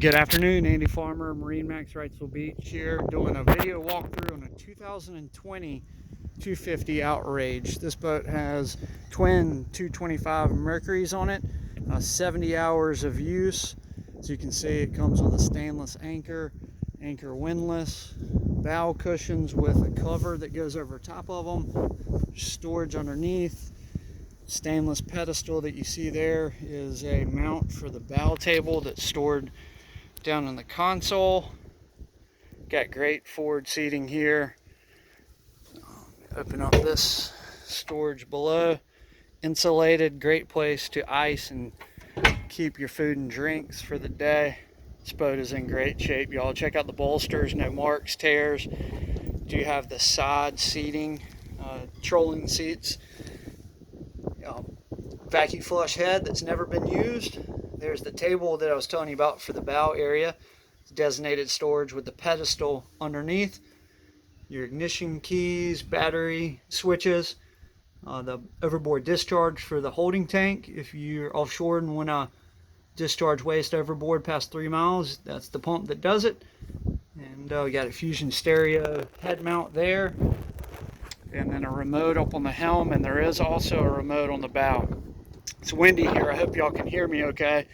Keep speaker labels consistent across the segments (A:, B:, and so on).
A: Good afternoon, Andy Farmer, MarineMax, Wrightsville Beach here, doing a video walkthrough on a 2020 250 Outrage. This boat has twin 225 Mercuries on it, 70 hours of use. As you can see, it comes with a stainless anchor windlass, bow cushions with a cover that goes over top of them, storage underneath. Stainless pedestal that you see there is a mount for the bow table that's stored down in the console. Got great forward seating here. Open up this storage below. Insulated, great place to ice and keep your food and drinks for the day. This boat is in great shape, y'all. Check out the bolsters, no marks, tears. Do have the side seating, trolling seats. Vacuum flush head that's never been used. There's the table that I was telling you about for the bow area. Designated storage with the pedestal underneath. Your ignition keys, battery switches, the overboard discharge for the holding tank. If you're offshore and want to discharge waste overboard past 3 miles, that's the pump that does it. And we got a Fusion stereo head mount there. And then a remote up on the helm, and there is also a remote on the bow. It's windy here. I hope y'all can hear me okay.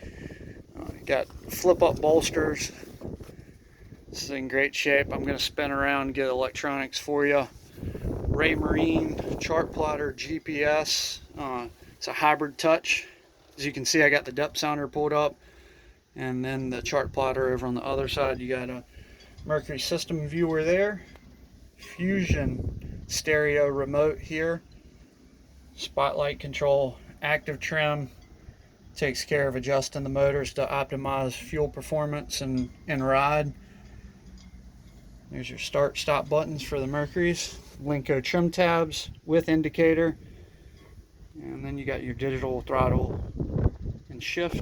A: Got flip up bolsters. This is in great shape. I'm going to spin around and get electronics for you. Raymarine chart plotter GPS. It's a hybrid touch. As you can see, I got the depth sounder pulled up, and then the chart plotter over on the other side. You got a Mercury system viewer there. Fusion stereo remote here. Spotlight control, active trim. Takes care of adjusting the motors to optimize fuel performance and ride. There's your start stop buttons for the Mercuries. Linko trim tabs with indicator. And then you got your digital throttle and shift.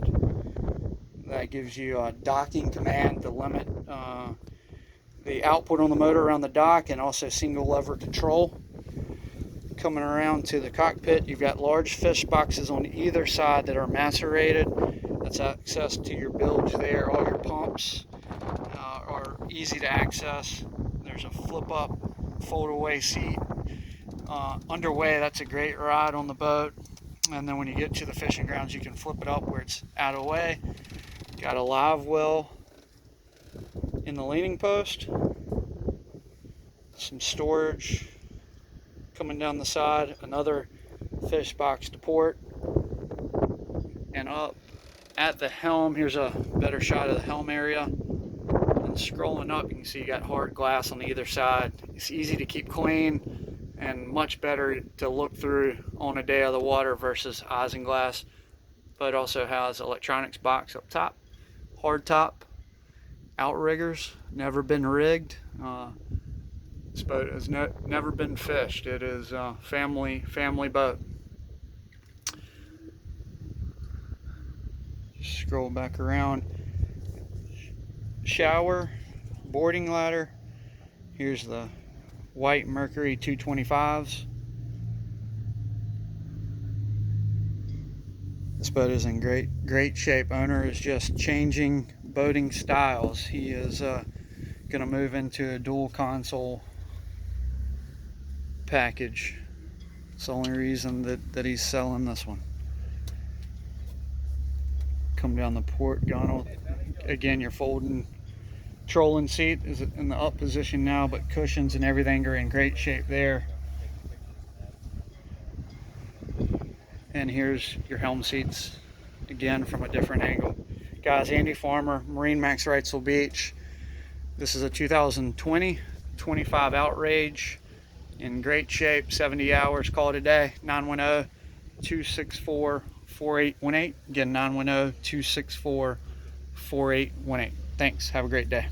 A: That gives you a docking command to limit the output on the motor around the dock, and also single lever control. Coming around to the cockpit, you've got large fish boxes on either side that are macerated. That's access to your bilge there. All your pumps are easy to access. There's a flip up, fold away seat. Underway, that's a great ride on the boat. And then when you get to the fishing grounds, you can flip it up where it's out of the way. Got a live well in the leaning post. Some storage coming down the side, another fish box to port. And up at the helm, here's a better shot of the helm area. And scrolling up, you can see you got hard glass on either side. It's easy to keep clean and much better to look through on a day of the water versus isinglass. But it also has electronics box up top, hard top, outriggers, never been rigged. This boat has never been fished. It is a family boat. Just scroll back around. Shower, boarding ladder. Here's the white Mercury 225s. This boat is in great shape. Owner is just changing boating styles. He is going to move into a dual console package. It's the only reason that he's selling this one. Come down the port gunnel. Again, your folding trolling seat is in the up position now, but cushions and everything are in great shape there. And here's your helm seats, again from a different angle. Guys, Andy Farmer, MarineMax, Wrightsville Beach. This is a 2020 25 Outrage in great shape, 70 hours. Call it a day. 910-264-4818. Again, 910-264-4818. Thanks. Have a great day.